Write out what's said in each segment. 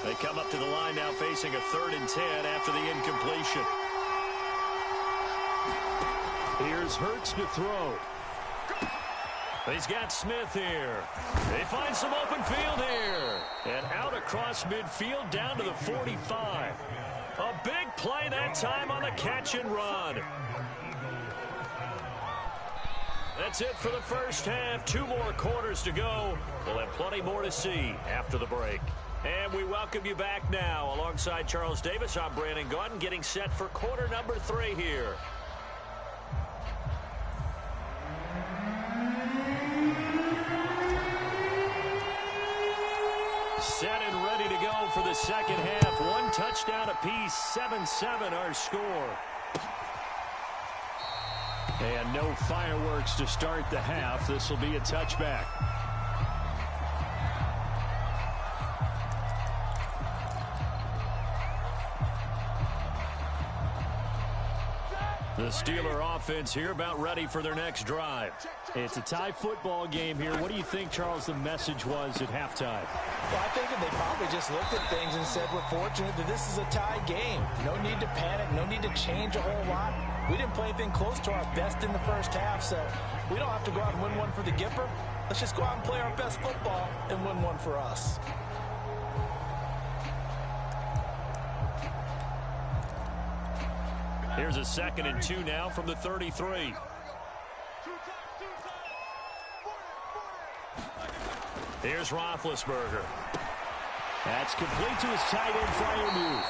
They come up to the line now facing a 3rd and 10 after the incompletion. Here's Hurts to throw. He's got Smith here. They find some open field here. And out across midfield down to the 45. A big play that time on the catch and run. That's it for the first half. 2 more quarters to go. We'll have plenty more to see after the break. And we welcome you back now. Alongside Charles Davis, I'm Brandon Gunn, getting set for quarter number 3 here. Set and ready to go for the second half. 1 touchdown apiece, 7-7 our score. And no fireworks to start the half. This will be a touchback. The Steeler offense here about ready for their next drive. It's a tie football game here. What do you think, Charles, the message was at halftime? Well, I think they probably just looked at things and said, we're fortunate that this is a tie game. No need to panic, no need to change a whole lot. We didn't play anything close to our best in the first half, so we don't have to go out and win one for the Gipper. Let's just go out and play our best football and win one for us. Here's a 2nd and 2 now from the 33. Here's Roethlisberger. That's complete to his tight end Freiermuth.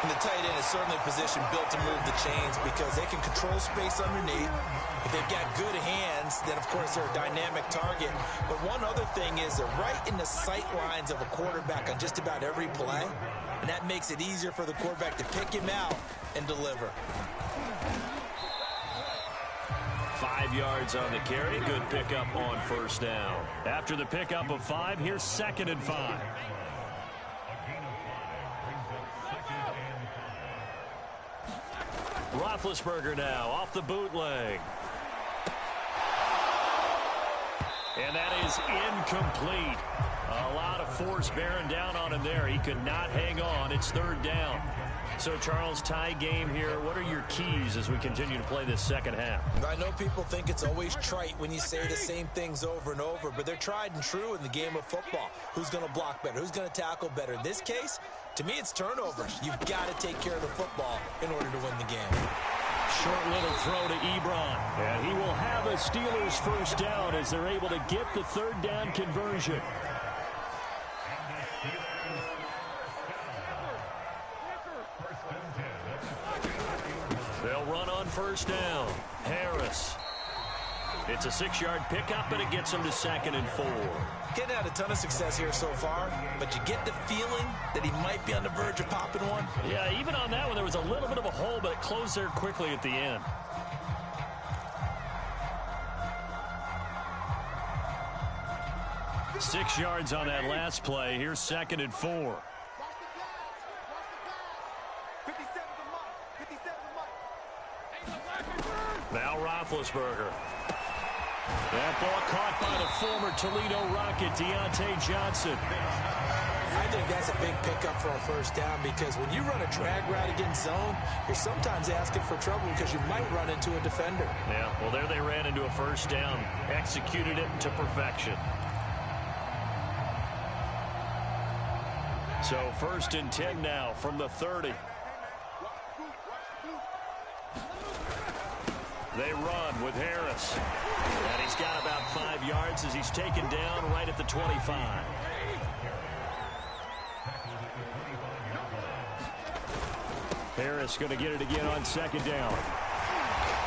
And the tight end is certainly a position built to move the chains because they can control space underneath. If they've got good hands, then of course they're a dynamic target. But one other thing is they're right in the sight lines of a quarterback on just about every play. And that makes it easier for the quarterback to pick him out and deliver. 5 yards on the carry. Good pickup on first down. After the pickup of 5, here's 2nd and 5. Roethlisberger now off the bootleg. And that is incomplete. A lot of force bearing down on him there. He could not hang on. It's 3rd down. So, Charles, tie game here. What are your keys as we continue to play this second half? I know people think it's always trite when you say the same things over and over, but they're tried and true in the game of football. Who's going to block better? Who's going to tackle better? In this case, to me, it's turnovers. You've got to take care of the football in order to win the game. Short little throw to Ebron. And he will have a Steelers first down as they're able to get the 3rd down conversion. They'll run on first down. Harris. It's a 6-yard pickup, but it gets him to 2nd and 4. Getting had a ton of success here so far, but you get the feeling that he might be on the verge of popping one. Yeah, even on that one, there was a little bit of a hole, but it closed there quickly at the end. Six yards on that last play. Here's 2nd and 4. Now Roethlisberger. That ball caught by the former Toledo Rocket, Deontay Johnson. I think that's a big pickup for a first down because when you run a drag route against zone, you're sometimes asking for trouble because you might run into a defender. Yeah, well, there they ran into a first down. Executed it to perfection. So 1st and 10 now from the 30. They run with Harris. And he's got about 5 yards as he's taken down right at the 25. Harris going to get it again on 2nd down.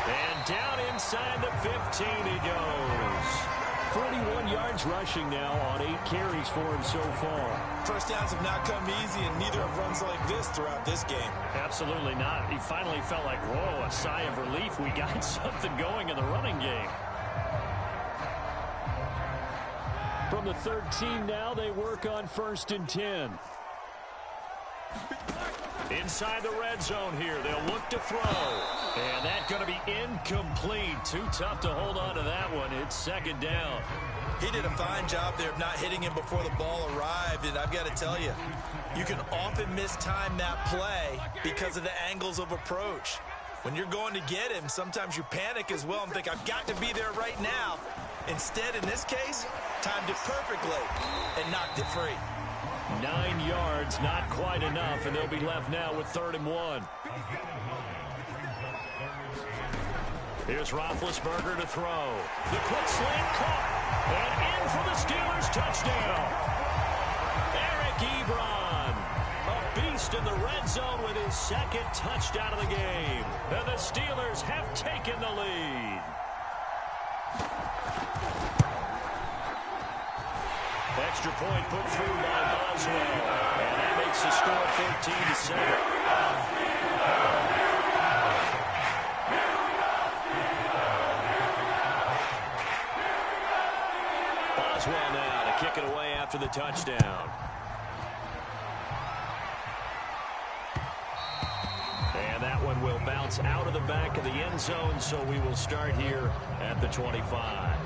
And down inside the 15 he goes. 41 yards rushing now on 8 carries for him so far. First downs have not come easy, and neither have runs like this throughout this game. Absolutely not. He finally felt like, whoa, a sigh of relief. We got something going in the running game. From the 13 now, they work on 1st and 10. Inside the red zone here, they'll look to throw. And that's going to be incomplete. Too tough to hold on to that one. It's second down. He did a fine job there of not hitting him before the ball arrived, and I've got to tell you, you can often mistime that play because of the angles of approach. When you're going to get him, sometimes you panic as well and think, I've got to be there right now. Instead, in this case, timed it perfectly and knocked it free. 9 yards, not quite enough, and they'll be left now with 3rd and 1. Here's Roethlisberger to throw. The quick slant caught. And in for the Steelers touchdown. Eric Ebron, a beast in the red zone with his 2nd touchdown of the game. And the Steelers have taken the lead. Extra point put through by Boswell. And that makes the score 13-7. Boswell now to kick it away after the touchdown. And that one will bounce out of the back of the end zone, so we will start here at the 25.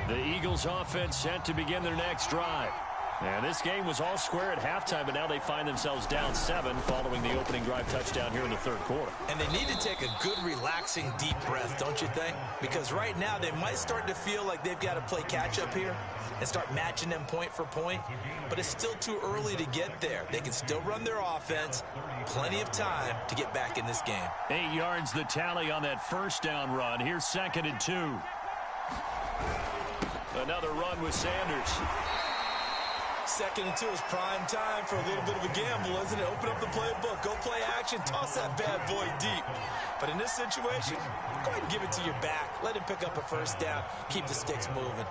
The Eagles offense set to begin their next drive. And this game was all square at halftime, but now they find themselves down 7 following the opening drive touchdown here in the 3rd quarter. And they need to take a good, relaxing, deep breath, don't you think? Because right now they might start to feel like they've got to play catch-up here and start matching them point for point. But it's still too early to get there. They can still run their offense. Plenty of time to get back in this game. 8 yards the tally on that 1st down run. Here's 2nd and 2. Another run with Sanders. 2nd and 2 is prime time for a little bit of a gamble, isn't it? Open up the playbook, go play action, toss that bad boy deep. But in this situation, go ahead and give it to your back. Let him pick up a 1st down. Keep the sticks moving.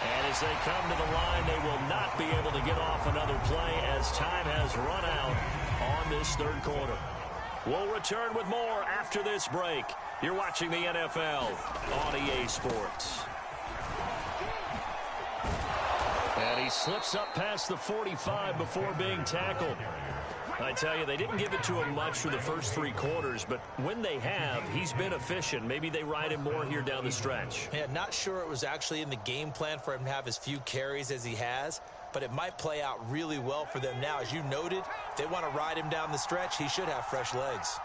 And as they come to the line, they will not be able to get off another play as time has run out on this 3rd quarter. We'll return with more after this break. You're watching the NFL on EA Sports. And he slips up past the 45 before being tackled. I tell you, they didn't give it to him much for the first 3 quarters, but when they have, he's been efficient. Maybe they ride him more here down the stretch. Yeah, not sure it was actually in the game plan for him to have as few carries as he has, but it might play out really well for them now. As you noted, if they want to ride him down the stretch, he should have fresh legs.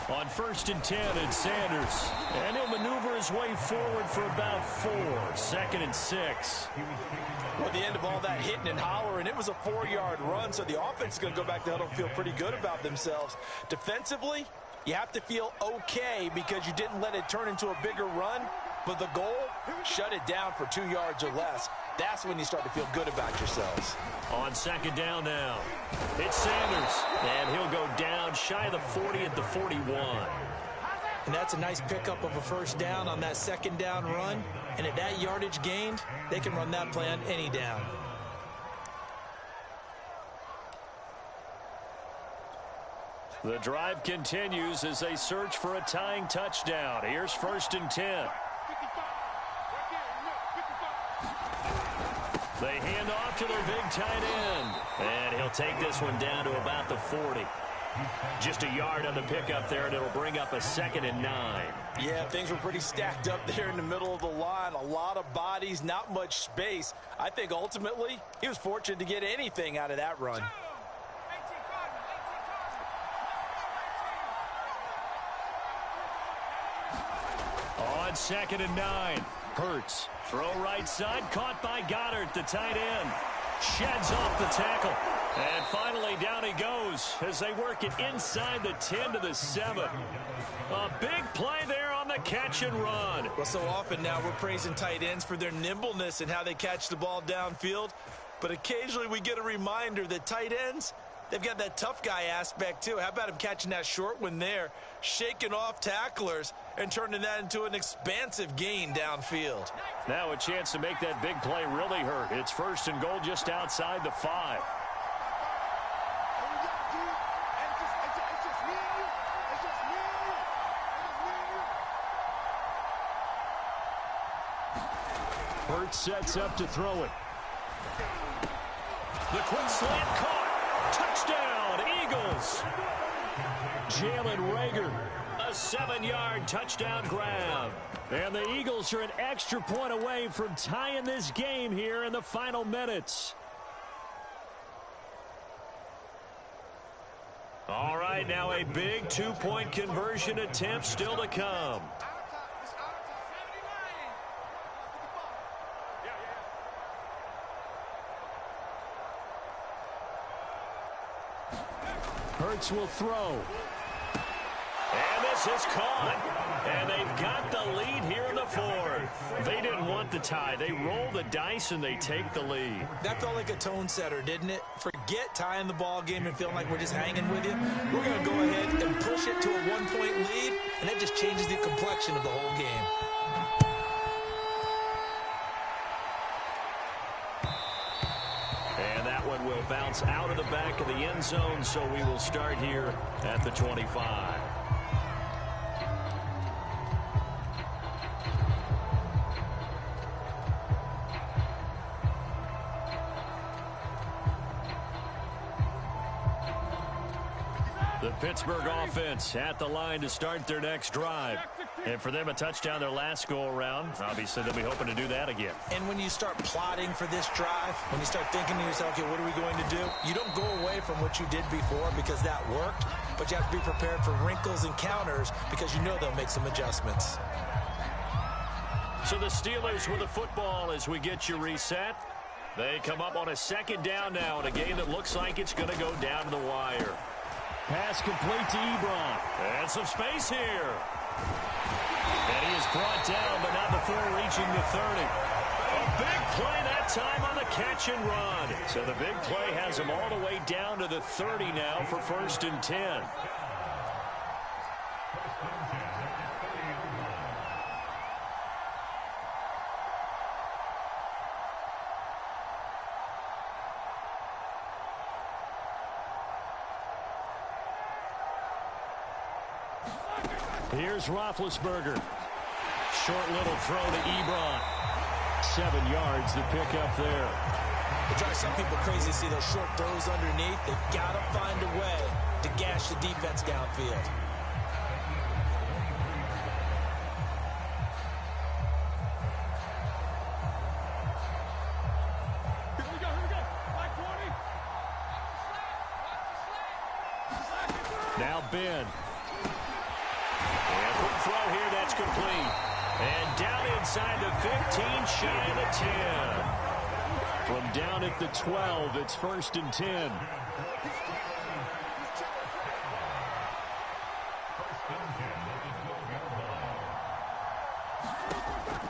On 1st and 10, it's Sanders. And he'll maneuver his way forward for about 4. 2nd and 6. Well, at the end of all that hitting and hollering, it was a 4-yard run, so the offense is going to go back to huddle and feel pretty good about themselves. Defensively, you have to feel okay because you didn't let it turn into a bigger run, but the goal, shut it down for 2 yards or less. That's when you start to feel good about yourselves. On 2nd down now, it's Sanders, and he'll go down shy of the 40 at the 41. And that's a nice pickup of a 1st down on that 2nd down run. And at that yardage gained, they can run that play on any down. The drive continues as they search for a tying touchdown. Here's 1st and 10. They hand off to their big tight end. And he'll take this one down to about the 40. Just a yard on the pickup there, and it'll bring up a 2nd and 9. Yeah, things were pretty stacked up there in the middle of the line. A lot of bodies, not much space. I think ultimately he was fortunate to get anything out of that run. On 2nd and 9, Hurts. Throw right side, caught by Goddard, the tight end. Sheds off the tackle. And finally, down he goes as they work it inside the 10 to the 7. A big play there on the catch and run. Well, so often now we're praising tight ends for their nimbleness and how they catch the ball downfield. But occasionally we get a reminder that tight ends, they've got that tough guy aspect too. How about him catching that short one there, shaking off tacklers, and turning that into an expansive gain downfield. Now a chance to make that big play really hurt. It's 1st and goal just outside the 5. Hurts sets up to throw it. The quick slant caught. Touchdown, Eagles. Jalen Reagor, a 7-yard touchdown grab. And the Eagles are an extra point away from tying this game here in the final minutes. All right, now a big two-point conversion attempt still to come. Hurts will throw. And this is caught. And they've got the lead here in the fourth. They didn't want the tie. They roll the dice and they take the lead. That felt like a tone setter, didn't it? Forget tying the ball game and feeling like we're just hanging with you. We're going to go ahead and push it to a one-point lead, and that just changes the complexion of the whole game. Will bounce out of the back of the end zone, so we will start here at the 25. The Pittsburgh offense at the line to start their next drive. And for them, a touchdown their last go-around. Obviously, they'll be hoping to do that again. And when you start plotting for this drive, when you start thinking to yourself, okay, what are we going to do? You don't go away from what you did before because that worked, but you have to be prepared for wrinkles and counters because you know they'll make some adjustments. So the Steelers with the football as we get you reset. They come up on a second down now in a game that looks like it's going to go down to the wire. Pass complete to Ebron. And some space here. And he is brought down, but not before reaching the 30. A big play that time on the catch and run. So the big play has him all the way down to the 30 now for 1st and 10. Here's Roethlisberger. Short little throw to Ebron. 7 yards to pick up there. It drives some people crazy to see those short throws underneath. They've got to find a way to gash the defense downfield. Here we go. Like 20. Now Ben. And quick throw here, that's complete. And down inside the 15, shy of the 10. From down at the 12, it's 1st and 10.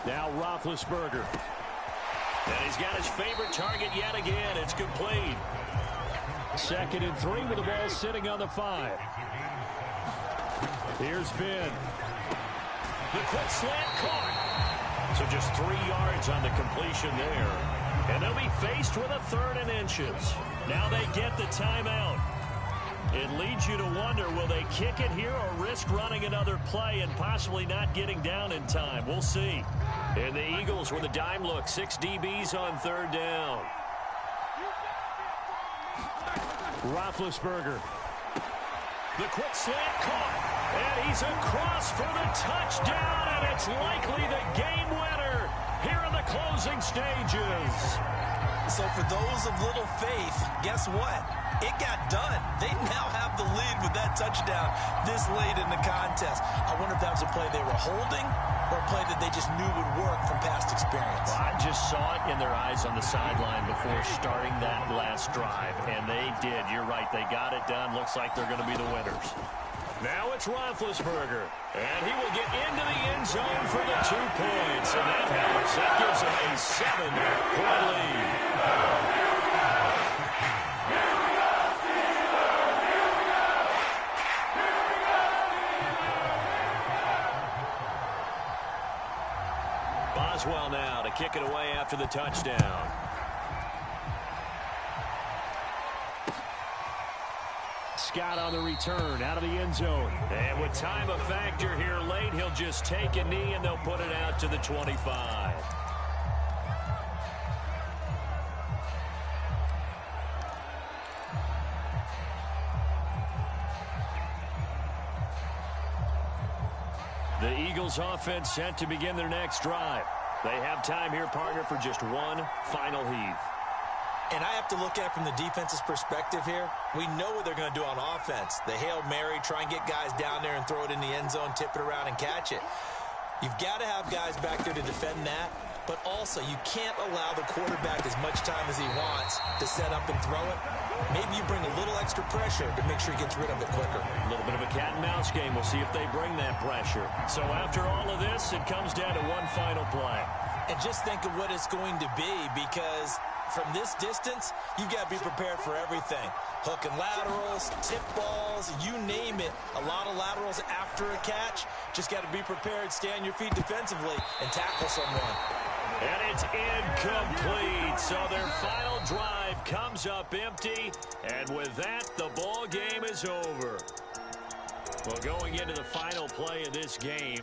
Now Roethlisberger. And he's got his favorite target yet again. It's complete. 2nd and 3 with the ball sitting on the 5. Here's Ben. The quick slant caught. So just 3 yards on the completion there. And they'll be faced with a 3rd and inches. Now they get the timeout. It leads you to wonder, will they kick it here or risk running another play and possibly not getting down in time? We'll see. And the Eagles with a dime look. 6 DBs on 3rd down. Roethlisberger. The quick slant caught. And he's across for the touchdown, and it's likely the game winner here in the closing stages. So for those of little faith, guess what? It got done. They now have the lead with that touchdown this late in the contest. I wonder if that was a play they were holding or a play that they just knew would work from past experience. Well, I just saw it in their eyes on the sideline before starting that last drive, and they did. You're right. They got it done. Looks like they're going to be the winners. Now it's Roethlisberger, and he will get into the end zone for the 2 points, and that helps. That gives him a 7-point lead. Boswell now to kick it away after the touchdown. Scott on the return out of the end zone. And with time a factor here late, he'll just take a knee and they'll put it out to the 25. The Eagles offense set to begin their next drive. They have time here, partner, for just one final heave. And I have to look at it from the defense's perspective here. We know what they're going to do on offense. The Hail Mary, try and get guys down there and throw it in the end zone, tip it around and catch it. You've got to have guys back there to defend that, but also you can't allow the quarterback as much time as he wants to set up and throw it. Maybe you bring a little extra pressure to make sure he gets rid of it quicker. A little bit of a cat and mouse game. We'll see if they bring that pressure. So after all of this, it comes down to one final play. And just think of what it's going to be, because from this distance, you've got to be prepared for everything. Hook and laterals, tip balls, you name it. A lot of laterals after a catch. Just got to be prepared, stay on your feet defensively, and tackle someone. And it's incomplete. So their final drive comes up empty. And with that, the ball game is over. Well, going into the final play of this game.